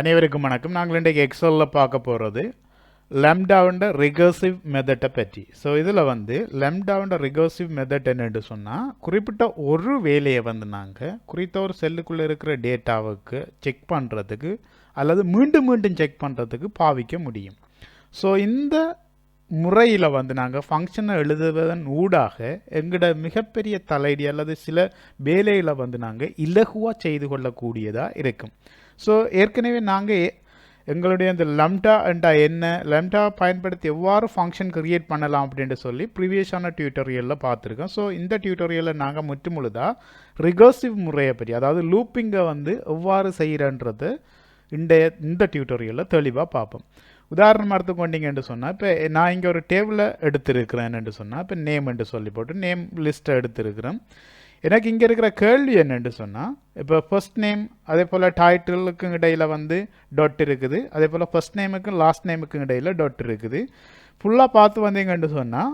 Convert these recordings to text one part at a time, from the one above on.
அனைவருக்கும் வணக்கம். நாங்கள் இன்றைக்கு எக்ஸலில் பார்க்க போகிறது லெம்டாவோட ரிகர்சிவ் மெத்தட்டை பற்றி. ஸோ இதில் லெம்டாவோட ரிகர்சிவ் மெத்தட் என்னென்னு சொன்னால், குறிப்பிட்ட ஒரு வேலையை நாங்கள் குறித்த ஒரு செல்லுக்குள்ளே இருக்கிற டேட்டாவுக்கு செக் பண்ணுறதுக்கு அல்லது மீண்டும் மீண்டும் செக் பண்ணுறதுக்கு பாவிக்க முடியும். ஸோ இந்த முறையில் நாங்கள் ஃபங்க்ஷனை எழுதுவதன் ஊடாக எங்களோட மிகப்பெரிய தலையடி அல்லது சில வேலைகளை நாங்கள் இலகுவாக செய்து கொள்ளக்கூடியதாக இருக்கும். ஸோ ஏற்கனவே நாங்கள் எங்களுடைய அந்த லம்டா என்ற என்ன லம்டா பயன்படுத்தி எவ்வாறு ஃபங்க்ஷன் கிரியேட் பண்ணலாம் அப்படின்ட்டு சொல்லி ப்ரீவியஸான டியூட்டோரியலில் பார்த்துருக்கோம். ஸோ இந்த டியூட்டோரியலில் நாங்கள் முற்றுமுழுதாக ரிகர்சிவ் முறையை பற்றி, அதாவது லூப்பிங்கை எவ்வாறு செய்கிறன்றது இந்த டியூட்டோரியலில் தெளிவாக பார்ப்போம். உதாரணமாக எடுத்துக்கொண்டீங்கன்னு சொன்னால், இப்போ நான் இங்கே ஒரு டேபிளை எடுத்துருக்கிறேன்னு சொன்னால், இப்போ நேம் என்று சொல்லி போட்டு நேம் லிஸ்ட்டை எடுத்துருக்கிறேன். எனக்கு இங்கே இருக்கிற கேள்வி என்னென்னு சொன்னால், இப்போ ஃபர்ஸ்ட் நேம் அதே போல் டைட்டிலுக்கும் இடையில் டாட் இருக்குது, அதே போல் ஃபர்ஸ்ட் நேமுக்கும் லாஸ்ட் நேமுக்கும் இடையில் டாட் இருக்குது. ஃபுல்லாக பார்த்து வந்தீங்கன்னு சொன்னால்,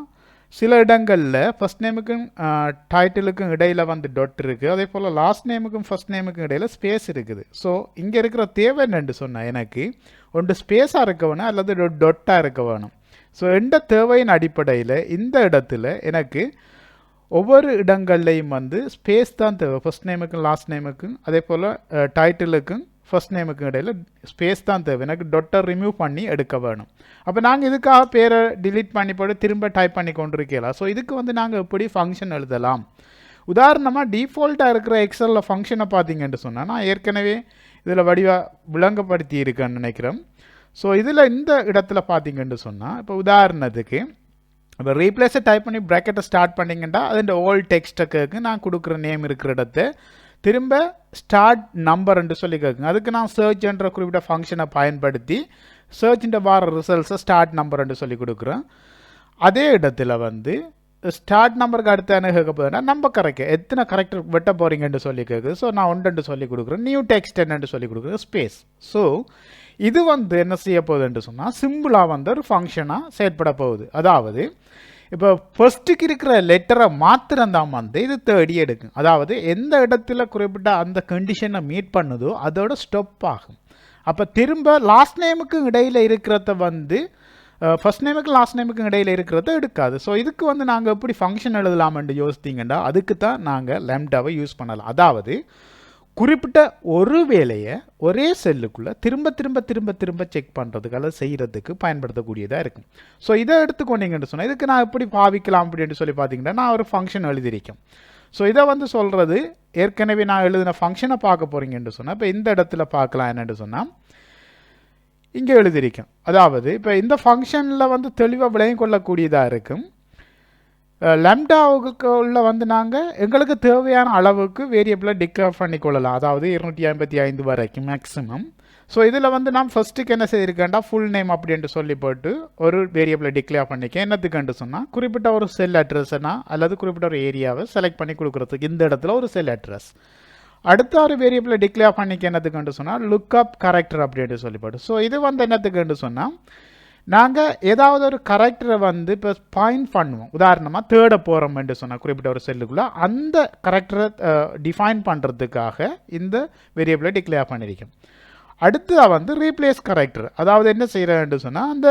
சில இடங்களில் ஃபர்ஸ்ட் நேமுக்கும் டைட்டிலுக்கும் இடையில் டாட் இருக்குது, அதே போல் லாஸ்ட் நேமுக்கும் ஃபர்ஸ்ட் நேமுக்கும் இடையில் ஸ்பேஸ் இருக்குது. ஸோ இங்கே இருக்கிற தேவை என்னென்னு சொன்னால், எனக்கு ஒன்று ஸ்பேஸாக இருக்க வேணும் அல்லது டொட்டாக இருக்க வேணும். ஸோ எந்த தேவையின் அடிப்படையில் இந்த இடத்துல எனக்கு ஒவ்வொரு இடங்கள்லையும் ஸ்பேஸ் தான் தேவை. ஃபர்ஸ்ட் நேமுக்கும் லாஸ்ட் நேமுக்கும் அதே போல் டைட்டிலுக்கும் ஃபர்ஸ்ட் நேமுக்கும் இடையில் ஸ்பேஸ் தான் தேவை. எனக்கு டொட்டை ரிமூவ் பண்ணி எடுக்க வேணும். அப்போ நாங்கள் இதுக்காக பேரை டிலீட் பண்ணி போட்டு திரும்ப டைப் பண்ணி கொண்டிருக்கலாம். ஸோ இதுக்கு நாங்கள் எப்படி ஃபங்க்ஷன் எழுதலாம்? உதாரணமாக டிஃபால்ட்டாக இருக்கிற எக்ஸலில் ஃபங்க்ஷனை பார்த்தீங்கன்னு சொன்னால், நான் ஏற்கனவே இதில் வடிவாக விளங்கப்படுத்தி இருக்கேன்னு நினைக்கிறேன். ஸோ இதில் இந்த இடத்துல பார்த்தீங்கன்னு சொன்னால், இப்போ உதாரணத்துக்கு இப்போ ரீப்ளேஸை டைப் பண்ணி ப்ராக்கெட்டை ஸ்டார்ட் பண்ணிங்கன்னா அதுன்ற ஓல்ட் டெக்ஸ்ட்டுக்கு நான் கொடுக்குற நேம் இருக்கிற இடத்த திரும்ப ஸ்டார்ட் நம்பர்ன்னு சொல்லி கேட்குங்க. அதுக்கு நான் சர்ச் என்ற குறிப்பிட்ட ஃபங்க்ஷனை பயன்படுத்தி சர்ச்சின்ற வார ரிசல்ட்ஸை ஸ்டார்ட் நம்பர்ன்னு சொல்லி கொடுக்குறேன். அதே இடத்துல ஸ்டார்ட் நம்பருக்கு அடுத்து என்ன கேட்க போதுன்னா, நம்பர் கரெக்ட் எத்தனை கரெக்டர் வெட்ட போகிறீங்கன்னு சொல்லி கேட்குது. ஸோ நான் ஒன்றுன்னு சொல்லி கொடுக்குறேன், நியூ டெக்ஸ்ட் என்னன்னு சொல்லி கொடுக்குறேன், ஸ்பேஸ். ஸோ இது என்ன செய்ய போகுதுன்னு சொன்னால், சிம்பிளாக ஒரு ஃபங்க்ஷனாக செயற்பட போகுது. அதாவது இப்போ ஃபர்ஸ்ட்டுக்கு இருக்கிற லெட்டரை மாத்திரம்தான் இது தேடி எடுக்கும். அதாவது எந்த இடத்துல குறிப்பிட்ட அந்த கண்டிஷனை மீட் பண்ணுதோ அதோட ஸ்டாப் ஆகும். அப்போ திரும்ப லாஸ்ட் நேமுக்கு இடையில் இருக்கிறத ஃபர்ஸ்ட் நேமுக்கு லாஸ்ட் நேமுக்கு இடையில் இருக்கிறத எடுக்காது. ஸோ இதுக்கு நாங்கள் எப்படி ஃபங்க்ஷன் எழுதலாம்னு யோசித்தீங்கன்னா, அதுக்கு தான் நாங்கள் லெம்டாவை யூஸ் பண்ணலாம். அதாவது குறிப்பிட்ட ஒரு வேலையை ஒரே செல்லுக்குள்ளே திரும்ப திரும்ப திரும்ப திரும்ப செக் பண்ணுறதுக்கு அல்லது செய்கிறதுக்கு பயன்படுத்தக்கூடியதாக இருக்கும். ஸோ இதை எடுத்துக்கொண்டீங்கன்னு சொன்னால், இதுக்கு நான் எப்படி பாவிக்கலாம் அப்படின்னு சொல்லி பார்த்தீங்கன்னா, நான் ஒரு ஃபங்க்ஷன் எழுதியிருக்கேன். ஸோ இதை சொல்கிறது ஏற்கனவே நான் எழுதின ஃபங்க்ஷனை பார்க்க போகிறீங்கன்னு சொன்னால், இப்போ இந்த இடத்துல பார்க்கலாம் என்னென்னு சொன்னால், இங்கே எழுதியிருக்கேன். அதாவது இப்போ இந்த ஃபங்க்ஷனில் தெளிவாக விளங்கிக் கொள்ளக்கூடியதாக இருக்கும். லெம்டாவுக்கு உள்ள நாங்கள் எங்களுக்கு தேவையான அளவுக்கு வேரியபிளை டிக்ளேர் பண்ணிக்கொள்ளலாம். அதாவது 255 வரைக்கும் மேக்ஸிமம். ஸோ இதில் நான் ஃபர்ஸ்ட்டுக்கு என்ன செய்திருக்கேன்டா, ஃபுல் நேம் அப்படின்ட்டு சொல்லி போட்டு ஒரு வேரியபிளை டிக்ளேர் பண்ணிக்கேன். என்னத்துக்குன்னு சொன்னால், குறிப்பிட்ட ஒரு செல் அட்ரஸ்னா அல்லது குறிப்பிட்ட ஒரு ஏரியாவை செலக்ட் பண்ணி கொடுக்குறதுக்கு இந்த இடத்துல ஒரு செல் அட்ரஸ். அடுத்த ஒரு வேரியபிளை டிக்ளேர் பண்ணிக்க என்னத்துக்குன்னு சொன்னால், லுக்அப் கரெக்டர் அப்படின்ட்டு சொல்லி போட்டு. ஸோ இது என்னத்துக்குன்னு சொன்னால், நாங்கள் ஏதாவது ஒரு கரெக்டரை இப்போ பாயிண்ட் பண்ணுவோம். உதாரணமாக தேட போகிறோம்னு சொன்னால் குறிப்பிட்ட ஒரு செல்லுக்குள்ளே அந்த கரெக்டரை டிஃபைன் பண்ணுறதுக்காக இந்த வேரியபிளை டிக்ளேர் பண்ணியிருக்கோம். அடுத்ததாக ரீப்ளேஸ் கரெக்டர். அதாவது என்ன செய்கிறேன்னு சொன்னால், அந்த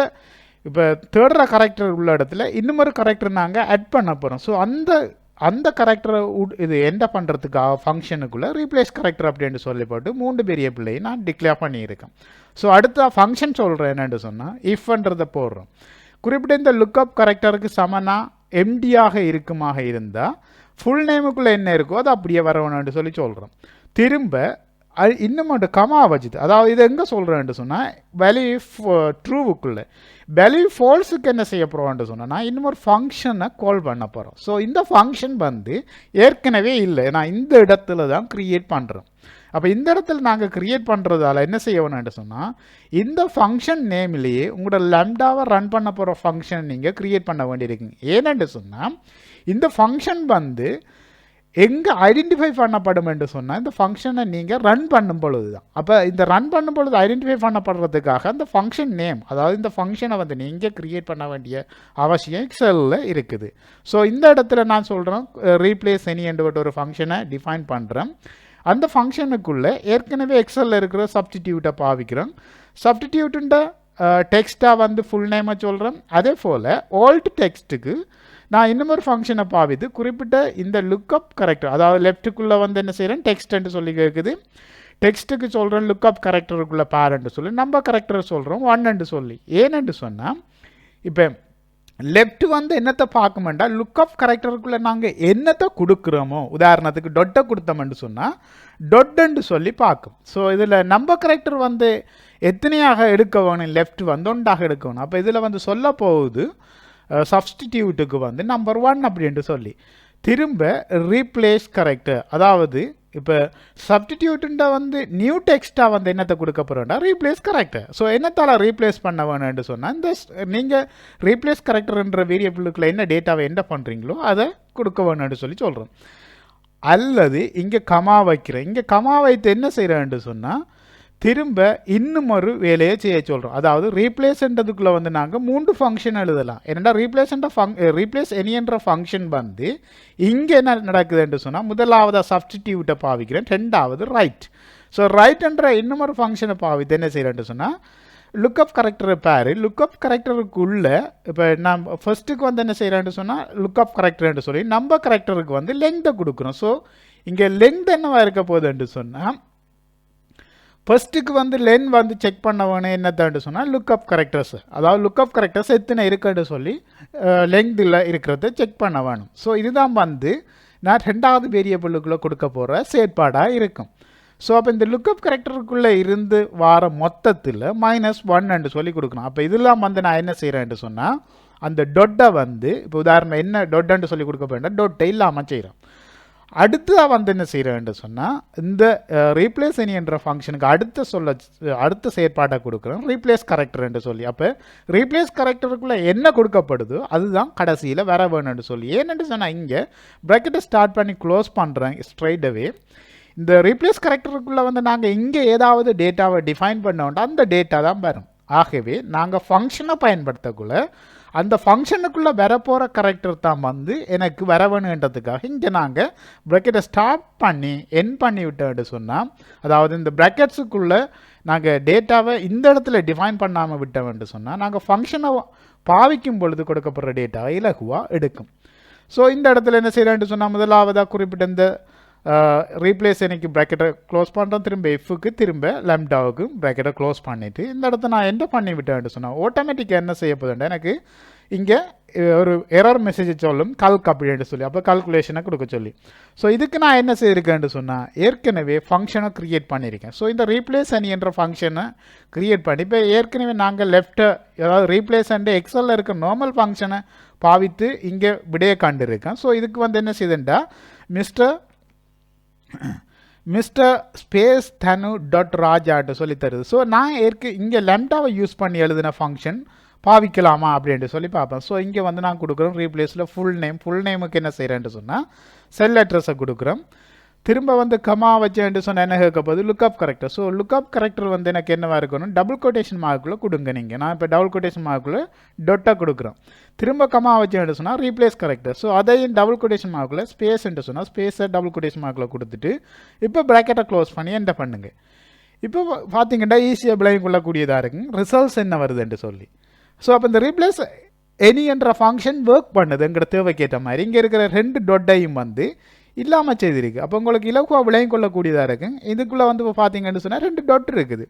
இப்போ தேடுற கரெக்டர் உள்ள இடத்துல இன்னும் ஒரு கரெக்டர் நாங்கள் ஆட் பண்ண போகிறோம். ஸோ அந்த கரெக்டரை இது என்ட பண்ணுறதுக்காக ஃபங்க்ஷனுக்குள்ளே ரீப்ளேஸ் கரெக்டர் அப்படின்னு சொல்லி போட்டு 3 வேரியபிளையும் நான் டிக்ளேர் பண்ணியிருக்கேன். ஸோ அடுத்த ஃபங்க்ஷன் சொல்கிறேன் என்னென்னு சொன்னால், இஃப்ன்றதை போடுறோம். குறிப்பிட்ட இந்த லுக்அப் கரெக்டருக்கு சமனாக எம்டியாக இருக்குமாக இருந்தால் ஃபுல் நேமுக்குள்ளே என்ன இருக்கோ அது அப்படியே வரணும்னு சொல்லி சொல்கிறோம். திரும்ப இன்னும் ஒன்று கமா வச்சுது. அதாவது இது எங்கே சொல்கிறேன்னு சொன்னால், வேல்யூ ட்ரூவுக்குள்ளே வேல்யூ ஃபால்ஸுக்கு என்ன செய்ய போகிறோம்னு சொன்னால், இன்னும் ஒரு ஃபங்க்ஷனை கால் பண்ண போகிறோம். ஸோ இந்த ஃபங்க்ஷன் ஏற்கனவே இல்லை, நான் இந்த இடத்துல தான் க்ரியேட் பண்ணுறோம். அப்போ இந்த இடத்துல நாங்கள் க்ரியேட் பண்ணுறதால என்ன செய்யணும்னு சொன்னால், இந்த ஃபங்க்ஷன் நேம்லேயே உங்களோட லெம்டாவை ரன் பண்ண போகிற ஃபங்க்ஷன் நீங்கள் க்ரியேட் பண்ண வேண்டியிருக்குங்க. ஏன்னு சொன்னால், இந்த ஃபங்க்ஷன் எங்கே ஐடென்டிஃபை பண்ணப்படும் என்று சொன்னால், இந்த ஃபங்க்ஷனை நீங்கள் ரன் பண்ணும் பொழுது தான். அப்போ இந்த ரன் பண்ணும் பொழுது ஐடென்டிஃபை பண்ணப்படுறதுக்காக அந்த ஃபங்க்ஷன் நேம், அதாவது இந்த ஃபங்க்ஷனை நீங்கள் க்ரியேட் பண்ண வேண்டிய அவசியம் எக்ஸலில் இருக்குது. ஸோ இந்த இடத்துல நான் சொல்கிறேன், ரீப்ளேஸ் எனி என்ற ஒரு ஃபங்க்ஷனை டிஃபைன் பண்ணுறேன். அந்த ஃபங்க்ஷனுக்குள்ளே ஏற்கனவே எக்ஸலில் இருக்கிற சப்ஸ்டிடியூட்டை பாவிக்கிறோம். சப்ஸ்டிடியூட்டுன்ற டெக்ஸ்ட்டாக வந்து ஃபுல் நேமை சொல்கிறோம். அதே போல் ஓல்டு டெக்ஸ்ட்டுக்கு நான் இன்னும் ஒரு ஃபங்க்ஷனை பாவித்து குறிப்பிட்ட இந்த லுக்கப் கரெக்டர், அதாவது லெஃப்ட்டுக்குள்ளே வந்து என்ன செய்கிறேன், டெக்ஸ்ட்ன்ட்டு சொல்லி கேட்குது. டெக்ஸ்ட்டுக்கு சொல்கிறோம் லுக்கப் கரெக்டருக்குள்ளே பேரண்ட்டு சொல்லி, நம்ம கரெக்டர் சொல்கிறோம் ஒன்னுட்டு சொல்லி. ஏன்னு சொன்னால் இப்போ லெஃப்ட் வந்து என்னத்தை பார்க்கமாட்டா, லுக்கப் கரெக்டருக்குள்ளே நாங்கள் என்னத்தை கொடுக்குறோமோ, உதாரணத்துக்கு டொட்டை கொடுத்தோம்னு சொன்னால் டொட்டுன்னு சொல்லி பார்க்கும். ஸோ இதில் நம்ம கரெக்டர் வந்து எத்தனையாக எடுக்க வேணும், லெஃப்ட் வந்து ஒன்றாக எடுக்க வேணும். அப்போ இதில் வந்து சொல்ல போகுது சப்ஸ்டிடியூட்டுக்கு வந்து நம்பர் 1 அப்படின்ட்டு சொல்லி திரும்ப ரீப்ளேஸ் கரெக்டர், அதாவது இப்போ சப்ஸ்டிடியூட்டுண்ட வந்து நியூ டெக்ஸ்ட்டாக வந்து என்னத்தை கொடுக்க போகிறோம்டா ரீப்ளேஸ் கரெக்டர். ஸோ என்னத்தால் ரீப்ளேஸ் பண்ண வேணும்னு சொன்னால் இந்த நீங்கள் ரீப்ளேஸ் கரெக்டர்ன்ற வேரியபிளுக்குள்ள என்ன டேட்டாவை என்ன பண்ணுறீங்களோ அதை கொடுக்க வேணும்னு சொல்லி சொல்கிறோம். அல்லது இங்கே கமா வைக்கிறேன், இங்கே கமா வைத்து என்ன செய்கிறேன்னு சொன்னால் திரும்ப இன்னும் ஒரு வேலையை செய்ய சொல்கிறோம். அதாவது ரீப்ளேஸ்ன்றதுக்குள்ளே வந்து நாங்கள் 3 ஃபங்க்ஷன் எழுதலாம். என்னென்னா ரீப்ளேஸ் என்ற ஃபங்க்ஷன் வந்து இங்கே என்ன நடக்குதுன்னு சொன்னால் முதலாவது சப்ஸ்டிடியூட்டை பாவிக்கிறேன், ரெண்டாவது ரைட். ஸோ ரைட்ன்ற இன்னும் ஒரு ஃபங்க்ஷனை பாவித்து என்ன செய்கிறேன்னு சொன்னால் லுக்கப் கரெக்டர் பேர், லுக்கப் கரெக்டருக்குள்ளே இப்போ நான் ஃபர்ஸ்ட்டுக்கு வந்து என்ன செய்கிறேன்னு சொன்னால் லுக்கப் கரெக்டர்ன்னு சொல்லி நம்ம கரெக்டருக்கு வந்து லெங்தை கொடுக்குறோம். ஸோ இங்கே லெங்த் என்னவா இருக்க போகுதுன்னு சொன்னால் ஃபர்ஸ்ட்டுக்கு வந்து லென் வந்து செக் பண்ண வேணும் என்னத்தான்னு சொன்னால் லுக்கப் கரெக்டர்ஸ், அதாவது லுக்கப் கரெக்டர்ஸ் எத்தனை இருக்குன்னு சொல்லி லெங்தில் இருக்கிறத செக் பண்ண வேணும். ஸோ இதுதான் வந்து நான் ரெண்டாவது வேரியபிளுக்குள்ளே கொடுக்க போகிற செயற்பாடாக இருக்கும். ஸோ அப்போ இந்த லுக்கப் கரெக்டருக்குள்ளே இருந்து வார மொத்தத்தில் -1 சொல்லி கொடுக்கணும். அப்போ இதெல்லாம் வந்து நான் என்ன செய்கிறேன்னு சொன்னால் அந்த டொட்டை வந்து இப்போ உதாரணம் என்ன டொட்டுன்னு சொல்லி கொடுக்க போகிறேன், டொட்டை இல்லாமல் செய்கிறோம். அடுத்ததாக வந்து என்ன செய்கிறேன்னு சொன்னால் இந்த ரீப்ளேஸ் என்ற ஃபங்க்ஷனுக்கு அடுத்த செயற்பாட்டை கொடுக்குறோம் ரீப்ளேஸ் கரெக்டர்ன்னு சொல்லி. அப்போ ரீப்ளேஸ் கரெக்டருக்குள்ளே என்ன கொடுக்கப்படுதோ அதுதான் கடைசியில் வர வேணும்னு சொல்லி. ஏன்னு சொன்னால் இங்கே ப்ராக்கெட்டை ஸ்டார்ட் பண்ணி க்ளோஸ் பண்ணுறேன் ஸ்ட்ரைட்டாகவே. இந்த ரீப்ளேஸ் கரெக்டருக்குள்ளே வந்து நாங்கள் இங்கே ஏதாவது டேட்டாவை டிஃபைன் பண்ணோம்னா அந்த டேட்டா தான் வரும். ஆகவே நாங்கள் ஃபங்க்ஷனை பயன்படுத்தக்குள்ள அந்த ஃபங்க்ஷனுக்குள்ளே வரப்போகிற கரெக்டர் தான் வந்து எனக்கு வர வேணுன்றதுக்காக இங்கே நாங்கள் ப்ராக்கெட்டை ஸ்டார்ட் பண்ணி என் பண்ணி விட்டோன்னு சொன்னால், அதாவது இந்த ப்ராக்கெட்ஸுக்குள்ளே நாங்கள் டேட்டாவை இந்த இடத்துல டிஃபைன் பண்ணாமல் விட்டோம்னு சொன்னால் நாங்கள் ஃபங்க்ஷனை பாவிக்கும் பொழுது கொடுக்கப்படுற டேட்டாவை இலகுவாக எடுக்கும். ஸோ இந்த இடத்துல என்ன செய்கிறேன்னு சொன்னால் முதலாவதாக குறிப்பிட்ட இந்த ரீப்ளேஸ் எனக்கு ப்ராக்கெட்டை க்ளோஸ் பண்ணுறோம், திரும்ப எஃப்க்கு திரும்ப லம்டாவுக்கு ப்ராக்கெட்டை க்ளோஸ் பண்ணிவிட்டு இந்த இடத்த நான் என்ன பண்ணி விட்டேன்னு சொன்னால் ஆட்டோமேட்டிக்காக என்ன செய்ய போதுண்டா எனக்கு இங்கே ஒரு எரர் மெசேஜ் சொல்லும் கல்க் அப்படின்னு சொல்லி, அப்போ கால்குலேஷனை கொடுக்க சொல்லி. ஸோ இதுக்கு நான் என்ன செய்யிருக்கேன்னு சொன்னால் ஏற்கனவே ஃபங்க்ஷனை க்ரியேட் பண்ணியிருக்கேன். ஸோ இந்த ரீப்ளேஸ் என்ற ஃபங்க்ஷனை க்ரியேட் பண்ணி இப்போ ஏற்கனவே நாங்கள் லெஃப்ட்டை அதாவது ரீப்ளேஸ் எக்ஸலில் இருக்க நார்மல் ஃபங்க்ஷனை பாவித்து இங்கே விடையை கண்டிருக்கேன். ஸோ இதுக்கு வந்து என்ன செய்யுதுண்டா மிஸ்டர் ஸ்பேஸ் தனு டாட் ராஜாட்டு சொல்லி தருது. ஸோ நான் இங்கே லம்டாவை யூஸ் பண்ணி எழுதின ஃபங்க்ஷன் பாவிக்கலாமா அப்படின்ட்டு சொல்லி பார்ப்பேன். ஸோ இங்கே வந்து நான் கொடுக்குறோம் ரீப்ளேஸில் ஃபுல் நேமுக்கு என்ன செய்கிறேன்னு சொன்னால் செல் அட்ரஸை கொடுக்குறோம். திரும்ப வந்து கமா வச்சேன்ட்டு சொன்னால் என்ன கேட்க போகுது lookup character. So lookup character வந்து எனக்கு என்னவாக இருக்கணும் டபுள் கொட்டேஷன் மார்க்குள்ளே கொடுங்க நீங்கள். நான் இப்போ டபுள் கொட்டேஷன் மார்க்குள்ளே டொட்டை கொடுக்குறோம். திரும்ப கமா வச்சேன்ட்டு சொன்னால் ரீப்ளேஸ் கரெக்டர். ஸோ அதையும் டபுள் கொட்டேஷன் மார்க்குள்ளே ஸ்பேஸ்ன்ட்டு சொன்னால் ஸ்பேஸை டபுள் கொட்டேஷன் மார்க்கில் கொடுத்துட்டு இப்போ ப்ராக்கெட்டை க்ளோஸ் பண்ணி என்ன பண்ணுங்க. இப்போ பார்த்தீங்கன்னா ஈஸியாக பிளைம் கொள்ளக்கூடியதாக இருக்குங்க ரிசல்ட்ஸ் என்ன வருதுன்ட்டு சொல்லி. ஸோ அப்போ இந்த ரீப்ளேஸ் என்ற ஃபங்க்ஷன் ஒர்க் பண்ணுதுங்கிற தேவைக்கேற்ற மாதிரி இங்கே இருக்கிற 2 டொட்டையும் வந்து இல்லாமல் செய்திருக்கு. அப்போ உங்களுக்கு இலகுவாக விளையும் கொள்ளக்கூடியதாக இருக்குங்க. இதுக்குள்ளே வந்து இப்போ பார்த்தீங்கன்னு சொன்னால் 2 டாட் இருக்குது.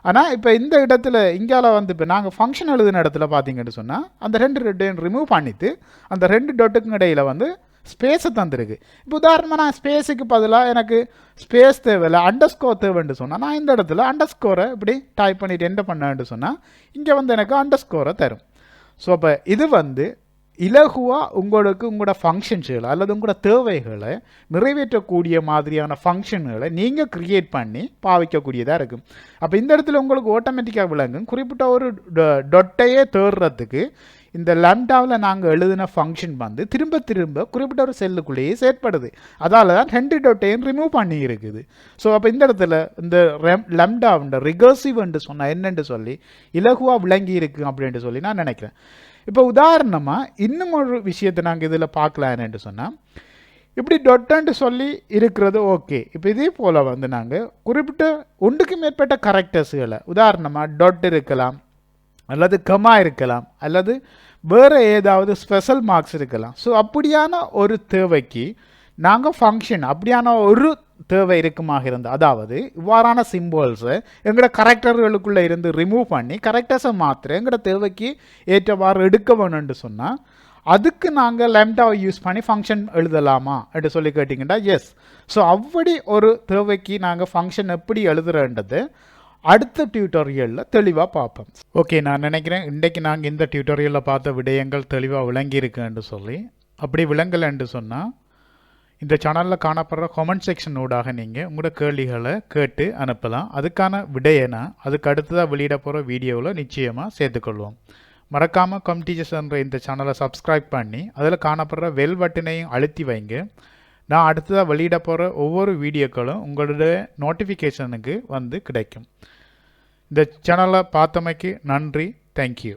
ஆனால் இப்போ இந்த இடத்துல இங்கால வந்து இப்போ நாங்கள் ஃபங்க்ஷன் எழுதுன இடத்துல பார்த்தீங்கன்னு சொன்னால் அந்த 2 டொட்டையும் ரிமூவ் பண்ணிவிட்டு அந்த 2 டொட்டுக்கும் இடையில் வந்து ஸ்பேஸை தந்துருக்கு. இப்போ உதாரணமாக நான் ஸ்பேஸுக்கு பதிலாக எனக்கு ஸ்பேஸ் தேவையில்லை அண்டர்ஸ்கோர் தேவைன்னு சொன்னால் நான் இந்த இடத்துல அண்டர்ஸ்கோரை இப்படி டைப் பண்ணிவிட்டு என்ன பண்ணேன்னு சொன்னால் இங்கே வந்து எனக்கு அண்டர்ஸ்கோரை தரும். ஸோ அப்போ இது வந்து இலகுவாக உங்களோட ஃபங்க்ஷன்ஸுகளை அல்லது உங்களோட தேவைகளை நிறைவேற்றக்கூடிய மாதிரியான ஃபங்க்ஷன்களை நீங்கள் க்ரியேட் பண்ணி பாவிக்கக்கூடியதாக இருக்கும். அப்போ இந்த இடத்துல உங்களுக்கு ஆட்டோமேட்டிக்காக விளங்கும் குறிப்பிட்ட ஒரு டொட்டையே தேடுறதுக்கு இந்த லம்டாவில் நாங்கள் எழுதின ஃபங்க்ஷன் வந்து திரும்ப குறிப்பிட்ட ஒரு செல்லுக்குள்ளேயே செயற்படுது. அதால் தான் 2 டொட்டையும் ரிமூவ் பண்ணி இருக்குது. ஸோ அப்போ இந்த இடத்துல இந்த லம்டாவுண்ட ரிகர்சிவ்ன்ட்டு சொன்னால் என்னென்று சொல்லி இலகுவாக விளங்கி இருக்கு அப்படின்ட்டு சொல்லி நான் நினைக்கிறேன். இப்போ உதாரணமாக இன்னும் ஒரு விஷயத்தை நாங்கள் இதில் பார்க்கலான்னு சொன்னால் இப்படி டொட்டுன்னு சொல்லி இருக்கிறது ஓகே. இப்போ இதே போல் வந்து நாங்கள் குறிப்பிட்ட ஒன்றுக்கு மேற்பட்ட கரெக்டர்ஸுகளை உதாரணமாக டொட் இருக்கலாம், அல்லது கமா இருக்கலாம், அல்லது வேறு ஏதாவது ஸ்பெஷல் மார்க்ஸ் இருக்கலாம். ஸோ அப்படியான ஒரு தேவைக்கு நாங்கள் ஃபங்க்ஷன் அப்படியான ஒரு தேவை இருக்குமாக இருந்தால், அதாவது இவ்வாறான சிம்பிள்ஸை எங்களோட கரெக்டர்களுக்குள்ளே இருந்து ரிமூவ் பண்ணி கரெக்டர்ஸை மாத்திர எங்களோட தேவைக்கு ஏற்றவாறு எடுக்க வேணும்னு சொன்னால் அதுக்கு நாங்கள் லேம்டாவை யூஸ் பண்ணி ஃபங்க்ஷன் எழுதலாமா என்று சொல்லி கேட்டிங்கன்னா எஸ். ஸோ அப்படி ஒரு தேவைக்கு நாங்கள் ஃபங்க்ஷன் எப்படி எழுதுறன்றது அடுத்த டியூட்டோரியலில் தெளிவாக பார்ப்போம். ஓகே, நான் நினைக்கிறேன் இன்றைக்கு நாங்கள் இந்த டியூட்டோரியலில் பார்த்த விடயங்கள் தெளிவாக விளங்கியிருக்குன்னு சொல்லி. அப்படி விளங்கலைன்னு சொன்னால் இந்த சேனலில் காணப்படுற கமெண்ட் செக்ஷன் ஊடாக நீங்கள் உங்களோட கேள்விகளை கேட்டு அனுப்பலாம். அதுக்கான விடையனா அதுக்கு அடுத்ததாக வெளியிட போகிற வீடியோவில் நிச்சயமாக சேர்த்துக்கொள்வோம். மறக்காமல் Comtachers என்ற இந்த சேனலை சப்ஸ்கிரைப் பண்ணி அதில் காணப்படுற பெல் பட்டனையும் அழுத்தி வைங்க. நான் அடுத்ததாக வெளியிட போகிற ஒவ்வொரு வீடியோக்களும் உங்களுடைய நோட்டிஃபிகேஷனுக்கு வந்து கிடைக்கும். இந்த சேனலை பார்த்தமைக்கு நன்றி. தேங்க்யூ.